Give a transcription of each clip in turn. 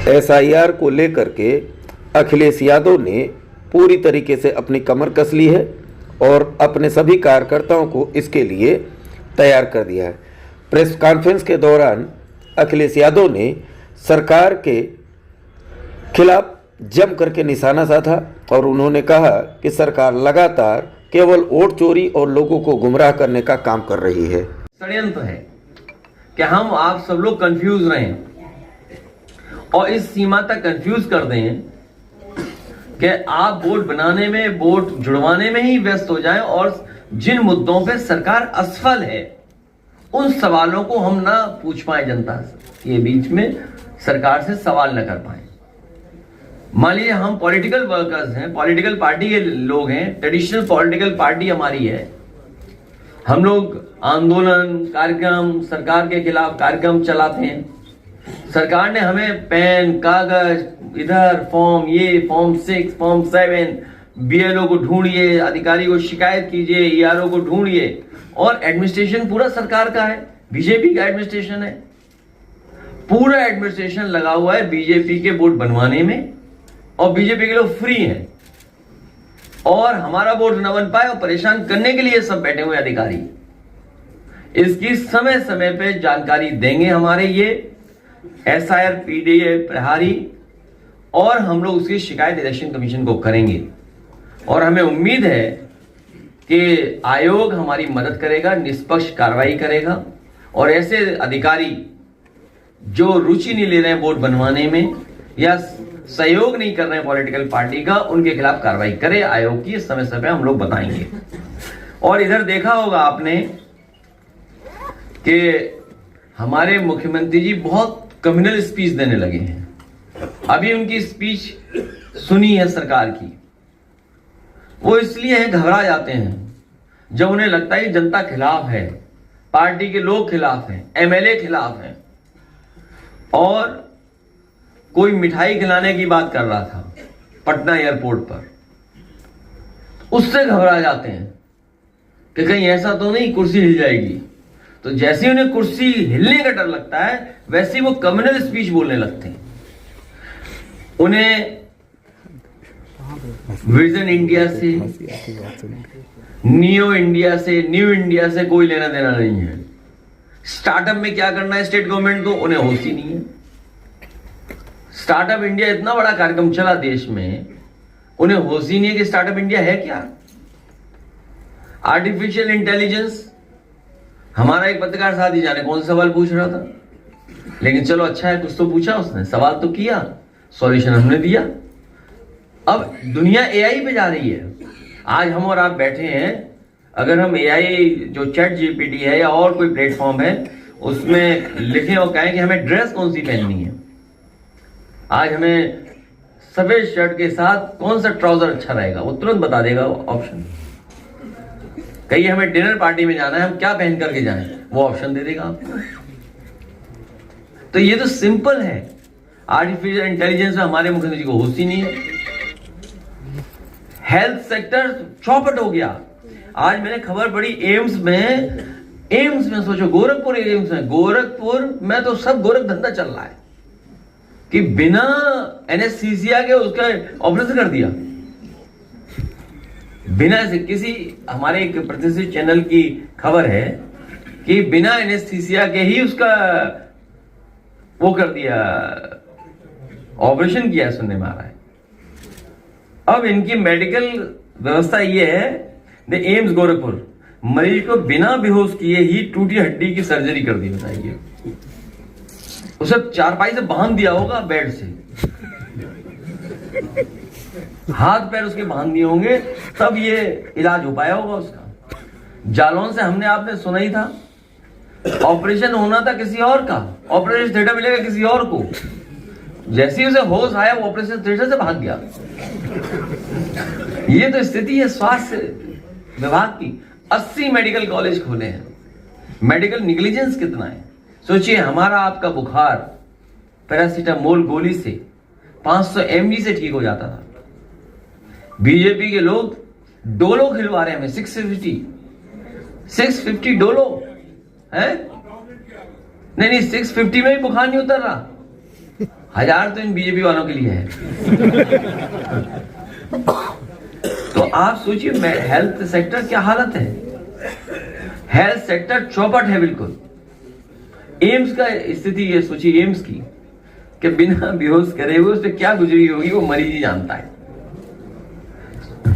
SIR को लेकर के अखिलेश यादव ने पूरी तरीके से अपनी कमर कस ली है और अपने सभी कार्यकर्ताओं को इसके लिए तैयार कर दिया है। प्रेस कॉन्फ्रेंस के दौरान अखिलेश यादव ने सरकार के खिलाफ जम करके निशाना साधा और उन्होंने कहा कि सरकार लगातार केवल वोट चोरी और लोगों को गुमराह करने का काम कर रही है। षड्यंत्र है कि हम आप सब लोग कंफ्यूज रहें और इस सीमा तक कंफ्यूज कर दें कि आप वोट बनाने में, वोट जुड़वाने में ही व्यस्त हो जाएं और जिन मुद्दों पे सरकार असफल है उन सवालों को हम ना पूछ पाए जनता के बीच में, सरकार से सवाल न कर पाए। मान लीजिए हम पॉलिटिकल वर्कर्स हैं, पॉलिटिकल पार्टी के लोग हैं, ट्रेडिशनल पॉलिटिकल पार्टी हमारी है, हम लोग आंदोलन कार्यक्रम, सरकार के खिलाफ कार्यक्रम चलाते हैं। सरकार ने हमें पेन, कागज, इधर फॉर्म, ये फॉर्म 6, फॉर्म 7, बीएलओ को ढूंढिए, अधिकारी को शिकायत कीजिए, ईआरओ को ढूंढिए, और एडमिनिस्ट्रेशन पूरा सरकार का है, बीजेपी का एडमिनिस्ट्रेशन है, पूरा एडमिनिस्ट्रेशन लगा हुआ है बीजेपी के वोट बनवाने में, और बीजेपी के लोग फ्री हैं और हमारा वोट न बन पाए और परेशान करने के लिए सब बैठे हुए अधिकारी। इसकी समय समय पे जानकारी देंगे हमारे ये एसआईआर पीडीए प्रहारी, और हम लोग उसकी शिकायत इलेक्शन कमीशन को करेंगे और हमें उम्मीद है कि आयोग हमारी मदद करेगा, निष्पक्ष कार्रवाई करेगा और ऐसे अधिकारी जो रुचि नहीं ले रहे हैं वोट बनवाने में या सहयोग नहीं कर रहे हैं पॉलिटिकल पार्टी का, उनके खिलाफ कार्रवाई करे आयोग की। समय समय हम लोग बताएंगे। और इधर देखा होगा आपने कि हमारे मुख्यमंत्री जी बहुत कम्युनल स्पीच देने लगे हैं। अभी उनकी स्पीच सुनी है सरकार की, वो इसलिए घबरा जाते हैं जब उन्हें लगता है जनता खिलाफ है, पार्टी के लोग खिलाफ हैं, एमएलए खिलाफ हैं। और कोई मिठाई खिलाने की बात कर रहा था पटना एयरपोर्ट पर, उससे घबरा जाते हैं कि कहीं ऐसा तो नहीं कुर्सी हिल जाएगी। तो जैसे ही उन्हें कुर्सी हिलने का डर लगता है वैसे ही वो कम्युनल स्पीच बोलने लगते हैं। उन्हें विजन इंडिया से, न्यू इंडिया से कोई लेना देना नहीं है। स्टार्टअप में क्या करना है स्टेट गवर्नमेंट को, उन्हें होश ही नहीं है। स्टार्टअप इंडिया इतना बड़ा कार्यक्रम चला देश में, उन्हें होश ही नहीं है कि स्टार्टअप इंडिया है क्या। आर्टिफिशियल इंटेलिजेंस, हमारा एक पत्रकार साथी जाने कौन सा सवाल पूछ रहा था, लेकिन चलो अच्छा है कुछ तो पूछा उसने, सवाल तो किया, सॉल्यूशन हमने दिया। अब दुनिया एआई पे जा रही है। आज हम और आप बैठे हैं, अगर हम एआई जो चैट जीपीटी है या और कोई प्लेटफॉर्म है उसमें लिखें और कहें कि हमें ड्रेस कौन सी पहननी है, आज हमें सफेद शर्ट के साथ कौन सा ट्राउजर अच्छा रहेगा, वो तुरंत बता देगा ऑप्शन। कहीं हमें डिनर पार्टी में जाना है, हम क्या पहन करके जाएं, वो ऑप्शन दे देगा आपको। तो ये तो सिंपल है। आर्टिफिशियल इंटेलिजेंस में हमारे मुख्यमंत्री को होश ही नहीं है। हेल्थ सेक्टर चौपट हो गया। आज मैंने खबर पड़ी एम्स में सोचो, गोरखपुर एम्स में, गोरखपुर में तो सब गोरख धंधा चल रहा है कि बिना एनेस्थीसिया के उसका ऑपरेशन कर दिया, बिना से किसी, हमारे एक प्रतिष्ठित चैनल की खबर है कि बिना एनेस्थीसिया के ही उसका वो कर दिया, ऑपरेशन किया, सुनने में आ रहा है। अब इनकी मेडिकल व्यवस्था ये है, द एम्स गोरखपुर, मरीज को बिना बेहोश किए ही टूटी हड्डी की सर्जरी कर दी। बताइए, उसे चारपाई से बांध दिया होगा, बेड से हाथ पैर उसके बांध दिए होंगे, तब ये इलाज हो पाया होगा उसका। जालौन से हमने आपने सुना ही था, ऑपरेशन होना था किसी और का, ऑपरेशन थिएटर मिलेगा किसी और को, जैसे ही उसे होश आया वो ऑपरेशन थिएटर से भाग गया। ये तो स्थिति है स्वास्थ्य विभाग की। 80 मेडिकल कॉलेज खोले हैं। मेडिकल निग्लिजेंस कितना है सोचिए। हमारा आपका बुखार पैरासीटामोल गोली से 500 mg से ठीक हो जाता था। बीजेपी के लोग डोलो खिलवा रहे हैं हमें, 650 डोलो है। नहीं 650 में भी बुखार नहीं उतर रहा। 1000 तो इन बीजेपी वालों के लिए है। तो आप सोचिए हेल्थ सेक्टर क्या हालत है। हेल्थ सेक्टर चौपट है बिल्कुल। एम्स का स्थिति ये सोचिए, एम्स की, कि बिना बेहोश करे हुए उस पर क्या गुजरी होगी वो मरीज ही जानता है।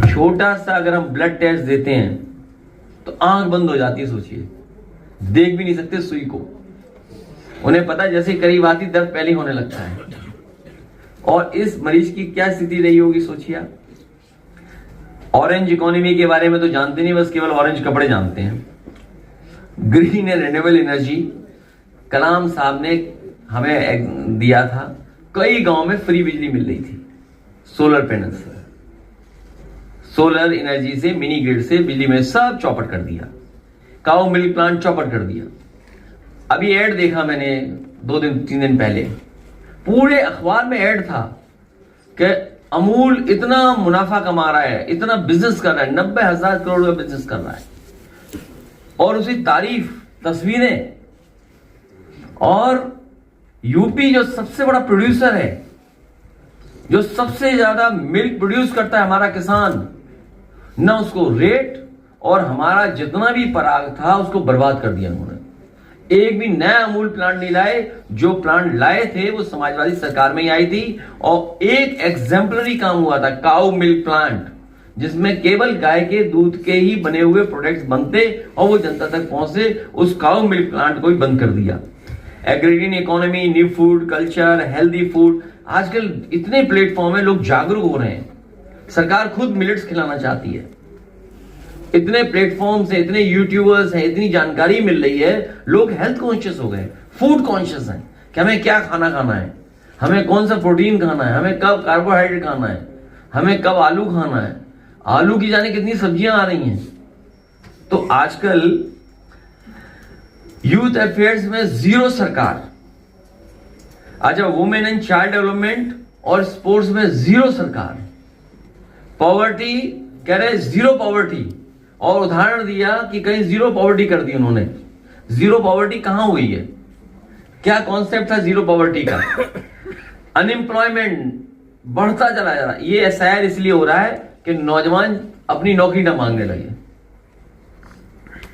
छोटा सा अगर हम ब्लड टेस्ट देते हैं तो आंख बंद हो जाती है, सोचिए, देख भी नहीं सकते सुई को। उन्हें पता है जैसे करीब आती दर्द पहले ही होने लगता है। और इस मरीज की क्या स्थिति रही होगी सोचिए आप। ऑरेंज इकोनॉमी के बारे में तो जानते नहीं, बस केवल ऑरेंज कपड़े जानते हैं। ग्रीन एंड रिन्यूएबल एनर्जी कलाम साहब ने हमें दिया था। कई गांव में फ्री बिजली मिल रही थी सोलर पैनल से। सोलर एनर्जी से, मिनी ग्रिड से बिजली में सब चौपट कर दिया। काऊ मिल्क प्लांट चौपट कर दिया। अभी ऐड देखा मैंने 2-3 दिन पहले, पूरे अखबार में ऐड था कि अमूल इतना मुनाफा कमा रहा है, इतना बिजनेस कर रहा है, 90,000 करोड़ का बिजनेस कर रहा है, और उसी तारीफ, तस्वीरें। और यूपी जो सबसे बड़ा प्रोड्यूसर है, जो सबसे ज्यादा मिल्क प्रोड्यूस करता है हमारा किसान, ना उसको रेट, और हमारा जितना भी पराग था उसको बर्बाद कर दिया उन्होंने। एक भी नया अमूल प्लांट नहीं लाए। जो प्लांट लाए थे वो समाजवादी सरकार में ही आई थी। और एक एग्जाम्पलरी काम हुआ था, काऊ मिल्क प्लांट, जिसमें केवल गाय के दूध के ही बने हुए प्रोडक्ट्स बनते और वो जनता तक पहुंचे। उस काऊ मिल्क प्लांट को ही बंद कर दिया। Agrarian economy, new food culture, healthy food, आजकल इतने प्लेटफॉर्म है, लोग जागरूक हो रहे हैं। सरकार खुद मिलेट्स खिलाना चाहती है। इतने प्लेटफॉर्म्स हैं, इतने यूट्यूबर्स हैं, इतनी जानकारी मिल रही है, लोग हेल्थ कॉन्शियस हो गए, फूड कॉन्शियस हैं कि हमें क्या खाना खाना है, हमें कौन सा प्रोटीन खाना है, हमें कब कार्बोहाइड्रेट खाना है, हमें कब आलू खाना है। आलू की जाने कितनी सब्जियां आ रही हैं। तो आजकल यूथ अफेयर्स में जीरो सरकार। अच्छा, वुमेन एंड चाइल्ड डेवलपमेंट और स्पोर्ट्स में जीरो सरकार। पॉवर्टी कह रहे जीरो पॉवर्टी, और उदाहरण दिया कि कहीं जीरो पॉवर्टी कर दी उन्होंने। जीरो पॉवर्टी कहां हुई है, क्या कॉन्सेप्ट था जीरो पॉवर्टी का। अनएम्प्लॉयमेंट बढ़ता चला जा रहा है। ये एसआईआर इसलिए हो रहा है कि नौजवान अपनी नौकरी ना मांगने लगे,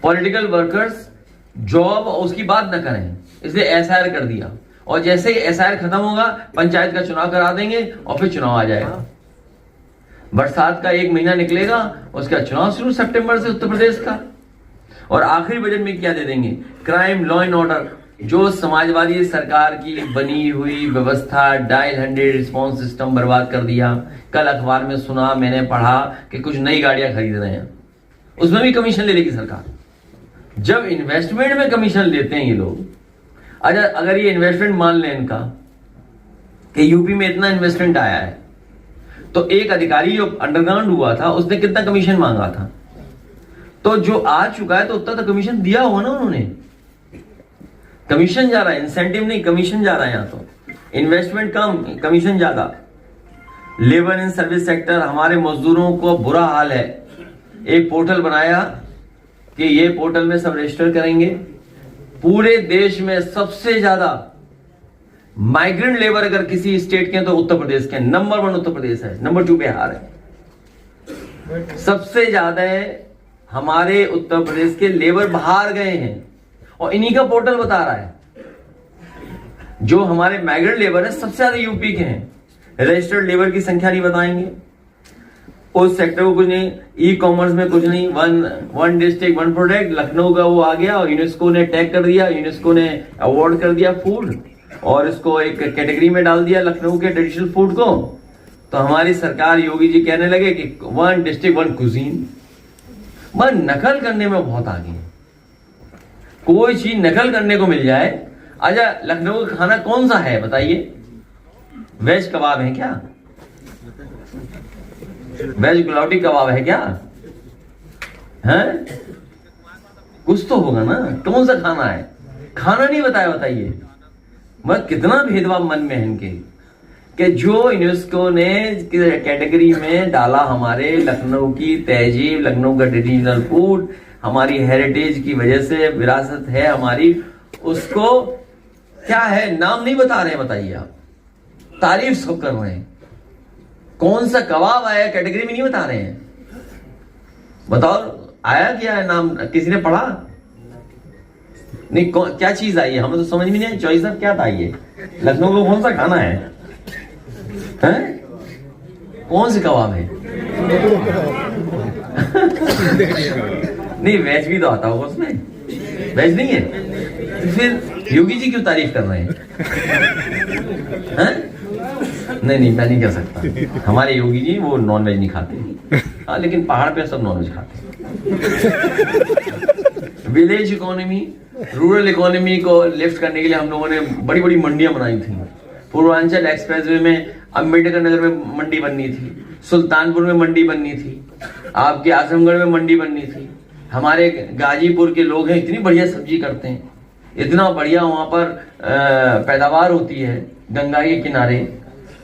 पॉलिटिकल वर्कर्स जॉब उसकी बात ना करें, इसलिए एसआईआर कर दिया। और जैसे ही एसआईआर खत्म होगा, पंचायत का चुनाव करा देंगे और फिर चुनाव आ जाएगा। बरसात का 1 महीना निकलेगा, उसका चुनाव शुरू सितंबर से उत्तर प्रदेश का। और आखिरी बजट में क्या दे देंगे, क्राइम, लॉ एंड ऑर्डर। जो समाजवादी सरकार की बनी हुई व्यवस्था, डायल 100 रिस्पॉन्स सिस्टम बर्बाद कर दिया। कल अखबार में सुना, मैंने पढ़ा कि कुछ नई गाड़ियां खरीद रहे हैं, उसमें भी कमीशन ले लेगी सरकार। जब इन्वेस्टमेंट में कमीशन लेते हैं ये लोग, अच्छा अगर ये इन्वेस्टमेंट मान लें इनका कि यूपी में इतना इन्वेस्टमेंट आया है, तो एक अधिकारी जो अंडरग्राउंड हुआ था उसने कितना कमीशन मांगा था। तो जो आ चुका है तो उतना तो कमीशन दिया होगा ना उन्होंने। कमीशन जा रहा है, इंसेंटिव नहीं, कमीशन जा रहा है। यहां तो इन्वेस्टमेंट कम, कमीशन ज्यादा। लेबर एंड सर्विस सेक्टर, हमारे मजदूरों को बुरा हाल है। एक पोर्टल बनाया कि ये पोर्टल में सब रजिस्टर करेंगे। पूरे देश में सबसे ज्यादा माइग्रेंट लेबर अगर किसी स्टेट के तो उत्तर प्रदेश के। नंबर 1 उत्तर प्रदेश है, नंबर 2 बिहार है। सबसे ज्यादा है हमारे उत्तर प्रदेश के लेबर बाहर गए हैं, और इन्हीं का पोर्टल बता रहा है। जो हमारे माइग्रेंट लेबर है सबसे ज्यादा यूपी के हैं। रजिस्टर्ड लेबर की संख्या नहीं बताएंगे, उस सेक्टर को कुछ नहीं, ई कॉमर्स में कुछ नहीं। One district one product, Lucknow का वो आ गया और यूनेस्को ने टैग कर दिया, यूनेस्को ने अवार्ड कर दिया फूड, और इसको एक कैटेगरी में डाल दिया लखनऊ के ट्रेडिशनल फूड को। तो हमारी सरकार, योगी जी कहने लगे कि 1 डिस्ट्रिक्ट 1 कुजीन। मैं नकल करने में बहुत आगे है, कोई चीज नकल करने को मिल जाए। अच्छा, लखनऊ का खाना कौन सा है बताइए? वेज कबाब है क्या? वेज गुलावटी कबाब है क्या? हैं? कुछ तो होगा ना, कौन सा खाना है? खाना नहीं बताया, बताइए। मत कितना भेदभाव मन में है इनके, कि जो यूनेस्को ने कैटेगरी में डाला हमारे लखनऊ की तहजीब, लखनऊ का ट्रेडिशनल फूड, हमारी हेरिटेज की वजह से, विरासत है हमारी, उसको क्या है नाम नहीं बता रहे हैं। बताइए आप, तारीफ सब कर रहे हैं। कौन सा कबाब आया कैटेगरी में नहीं बता रहे हैं। बताओ आया क्या है नाम, किसी ने पढ़ा नहीं? क्या चीज आई है हमें तो समझ में नहीं आई। चॉइस साहब क्या था ये? लखनऊ का कौन सा खाना है? कौन से कबाब है? नहीं वेज भी तो आता होगा उसमें, वेज नहीं है तो फिर योगी जी क्यों तारीफ कर रहे हैं? नहीं मैं नहीं कह सकता। हमारे योगी जी वो नॉन वेज नहीं खाते। हाँ लेकिन पहाड़ पे सब नॉन वेज खाते हैं। विलेज इकोनॉमी, रूरल इकोनॉमी को लिफ्ट करने के लिए हम लोगों ने बड़ी बड़ी मंडियां बनाई थी। पूर्वांचल एक्सप्रेसवे में अम्बेडकर नगर में मंडी बननी थी, सुल्तानपुर में मंडी बननी थी, आपके आजमगढ़ में मंडी बननी थी। हमारे गाजीपुर के लोग हैं, इतनी बढ़िया सब्जी करते हैं, इतना बढ़िया वहां पर पैदावार होती है गंगा के किनारे।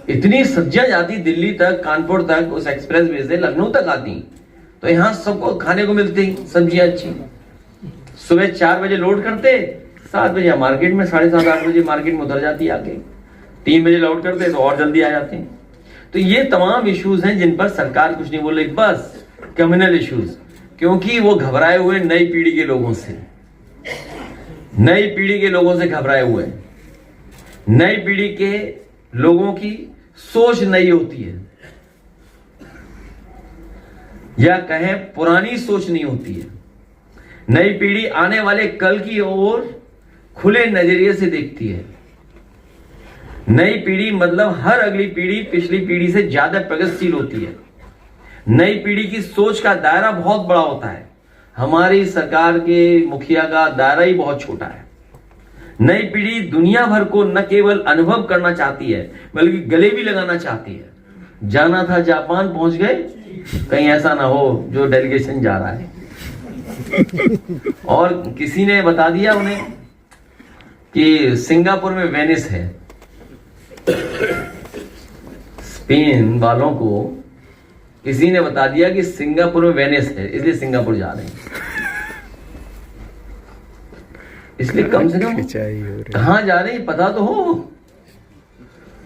इतनी सब्जियां जाती दिल्ली तक, कानपुर तक, उस एक्सप्रेस वे से लखनऊ तक आती, तो यहाँ सबको खाने को मिलती सब्जियां अच्छी। सुबह 4 बजे लोड करते, 7 बजे मार्केट में, 7:30 8 बजे मार्केट में उतर जाती आके, 3 बजे लोड करते तो और जल्दी आ जाते हैं। तो ये तमाम इश्यूज हैं जिन पर सरकार कुछ नहीं बोल रही, बस कम्युनल इश्यूज, क्योंकि वो घबराए हुए नई पीढ़ी के लोगों से, नई पीढ़ी के लोगों से घबराए हुए। नई पीढ़ी के लोगों की सोच नई होती है, या कहें पुरानी सोच नहीं होती है। नई पीढ़ी आने वाले कल की ओर खुले नजरिए से देखती है। नई पीढ़ी मतलब हर अगली पीढ़ी पिछली पीढ़ी से ज्यादा प्रगतिशील होती है। नई पीढ़ी की सोच का दायरा बहुत बड़ा होता है। हमारी सरकार के मुखिया का दायरा ही बहुत छोटा है। नई पीढ़ी दुनिया भर को न केवल अनुभव करना चाहती है बल्कि गले भी लगाना चाहती है। जाना था जापान, पहुंच गए, कहीं ऐसा ना हो जो डेलीगेशन जा रहा है और किसी ने बता दिया उन्हें कि सिंगापुर में वेनिस है। स्पेन वालों को किसी ने बता दिया कि सिंगापुर में वेनिस है, इसलिए सिंगापुर जा रहे हैं। इसलिए कम से कम कहां जा रहे हैं पता तो हो।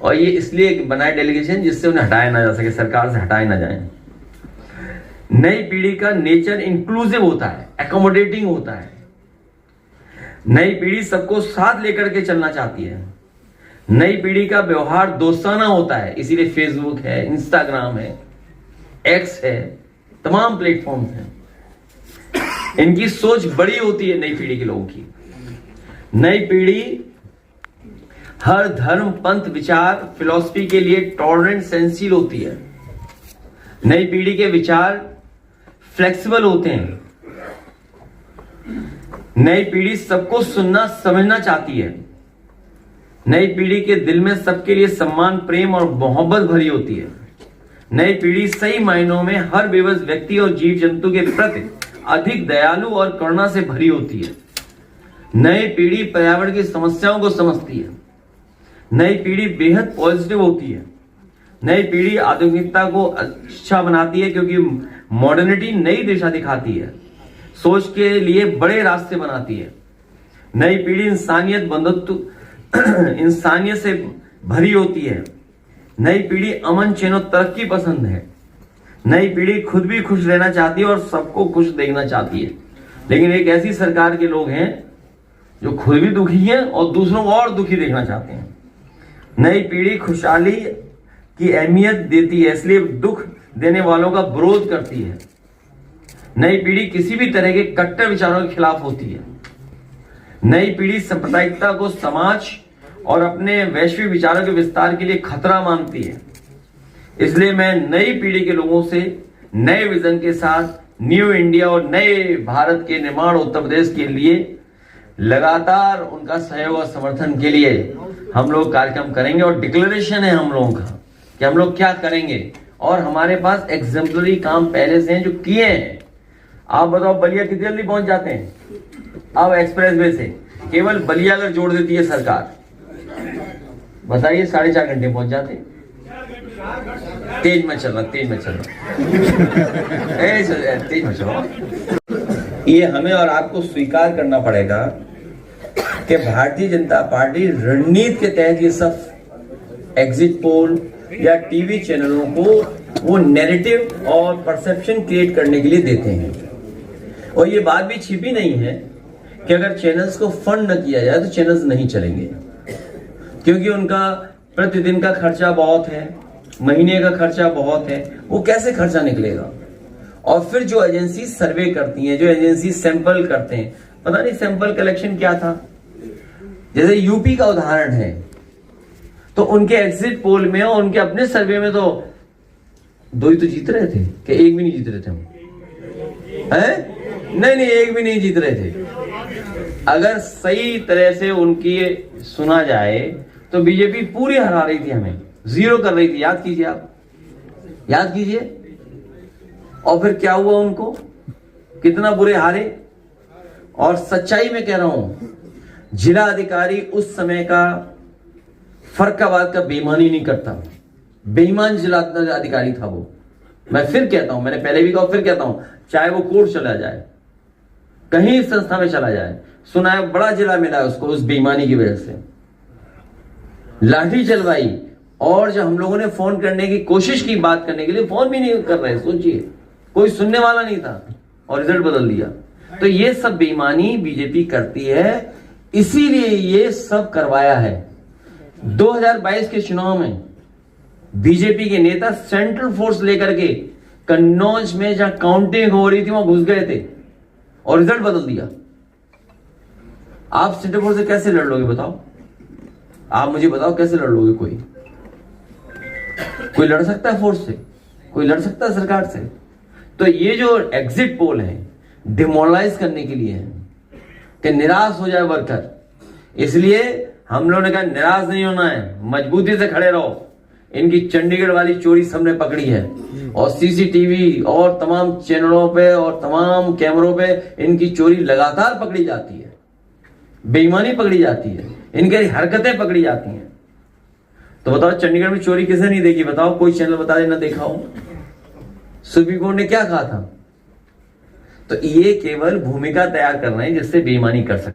और ये इसलिए बनाए डेलीगेशन जिससे उन्हें हटाया ना जा सके, सरकार से हटाए ना जाए। नई पीढ़ी का नेचर इंक्लूसिव होता है, एकोमोडेटिंग होता है। नई पीढ़ी सबको साथ लेकर के चलना चाहती है। नई पीढ़ी का व्यवहार दोस्ताना होता है, इसीलिए फेसबुक है, इंस्टाग्राम है, एक्स है, तमाम प्लेटफॉर्म्स हैं। इनकी सोच बड़ी होती है नई पीढ़ी के लोगों की। नई पीढ़ी हर धर्म, पंथ, विचार, फिलॉसफी के लिए टॉलरेंट, सेंसिटिव होती है। नई पीढ़ी के विचार फ्लेक्सिबल होते हैं। नई पीढ़ी सबको सुनना, समझना चाहती है। नई पीढ़ी के दिल में सबके लिए सम्मान, प्रेम और मोहब्बत भरी होती है। नई पीढ़ी सही मायनों में हर बेबस व्यक्ति और जीव जंतु के प्रति अधिक दयालु और करुणा से भरी होती है। नई पीढ़ी पर्यावरण की समस्याओं को समझती है। नई पीढ़ी बेहद पॉजिटिव होती है। नई पीढ़ी आधुनिकता को अच्छा बनाती है क्योंकि मॉडर्निटी नई दिशा दिखाती है, सोच के लिए बड़े रास्ते बनाती है। नई पीढ़ी इंसानियत, बंधुत्व, इंसानियत से भरी होती है। नई पीढ़ी अमन, चैन और तरक्की पसंद है। नई पीढ़ी खुद भी खुश रहना चाहती है और सबको खुश देखना चाहती है। लेकिन एक ऐसी सरकार के लोग हैं जो खुद भी दुखी हैं और दूसरों को और दुखी देखना चाहते हैं। नई पीढ़ी खुशहाली की अहमियत देती है, इसलिए दुख देने वालों का विरोध करती है। नई पीढ़ी किसी भी तरह के कट्टर विचारों के खिलाफ होती है। नई पीढ़ी सांप्रदायिकता को समाज और अपने वैश्विक विचारों के विस्तार के लिए खतरा मानती है। इसलिए मैं नई पीढ़ी के लोगों से नए विजन के साथ न्यू इंडिया और नए भारत के निर्माण उत्तर प्रदेश के लिए लगातार उनका सहयोग और समर्थन के लिए हम लोग कार्यक्रम करेंगे। और डिक्लेरेशन है हम लोगों का कि हम लोग क्या करेंगे, और हमारे पास एग्जाम्पलरी काम पहले से हैं जो किए हैं। आप बताओ बलिया कितनी जल्दी पहुंच जाते हैं? अब एक्सप्रेस वे से केवल बलिया अगर जोड़ देती है सरकार, बताइए 4.5 घंटे पहुंच जाते हैं। तेज में चल रहा, तेज में चल रहा, तेज में चलो। ये हमें और आपको स्वीकार करना पड़ेगा कि भारतीय जनता पार्टी रणनीति के तहत ये सब एग्जिट पोल या टीवी चैनलों को वो नैरेटिव और परसेप्शन क्रिएट करने के लिए देते हैं। और ये बात भी छिपी नहीं है कि अगर चैनल्स को फंड न किया जाए तो चैनल्स नहीं चलेंगे, क्योंकि उनका प्रतिदिन का खर्चा बहुत है, महीने का खर्चा बहुत है, वो कैसे खर्चा निकलेगा। और फिर जो एजेंसी सर्वे करती हैं, जो एजेंसी सैंपल करते हैं, पता नहीं सैंपल कलेक्शन क्या था, जैसे यूपी का उदाहरण है, तो उनके एग्जिट पोल में और उनके अपने सर्वे में तो 2 ही तो जीत रहे थे, कि एक भी नहीं जीत रहे थे हम, हैं? नहीं, एक भी नहीं जीत रहे थे। अगर सही तरह से उनकी सुना जाए तो बीजेपी पूरी हरा रही थी, हमें 0 कर रही थी। याद कीजिए, आप याद कीजिए। और फिर क्या हुआ, उनको कितना बुरे हारे। और सच्चाई में कह रहा हूं, जिला अधिकारी उस समय का फर्रुखाबाद का बेईमानी नहीं करता, बेईमान जिला अधिकारी था वो। मैं फिर कहता हूं, मैंने पहले भी कहा, फिर कहता हूं, चाहे वो कोर्ट चला जाए, कहीं संस्था में चला जाए, सुना है बड़ा जिला मिला उसको उस बेईमानी की वजह से, लाठी चलवाई। और जब हम लोगों ने फोन करने की कोशिश की, बात करने के लिए, फोन भी नहीं कर रहे, सोचिए, कोई सुनने वाला नहीं था, और रिजल्ट बदल दिया। तो ये सब बेईमानी बीजेपी करती है, इसीलिए ये सब करवाया है। 2022 के चुनाव में बीजेपी के नेता सेंट्रल फोर्स लेकर के कन्नौज में जहां काउंटिंग हो रही थी वहां घुस गए थे और रिजल्ट बदल दिया। आप सेंट्रल फोर्स से कैसे लड़ लोगे, बताओ? आप मुझे बताओ, कैसे लड़ लोगे? कोई लड़ सकता है फोर्स से? कोई लड़ सकता है सरकार से? तो ये जो एग्जिट पोल है, डिमोरलाइज करने के लिए है कि निराश हो जाए वर्कर। इसलिए हम लोगों ने कहा निराश नहीं होना है, मजबूती से खड़े रहो। इनकी चंडीगढ़ वाली चोरी सबने पकड़ी है, और सीसीटीवी और तमाम चैनलों पे और तमाम कैमरों पे इनकी चोरी लगातार पकड़ी जाती है, बेईमानी पकड़ी जाती है, इनकी हरकतें पकड़ी जाती हैं। तो बताओ, चंडीगढ़ में चोरी किसने नहीं देखी? बताओ, कोई चैनल बता देना देखा हो। सुप्रीम कोर्ट ने क्या कहा था? तो ये केवल भूमिका तैयार करना है जिससे बेईमानी कर सकते।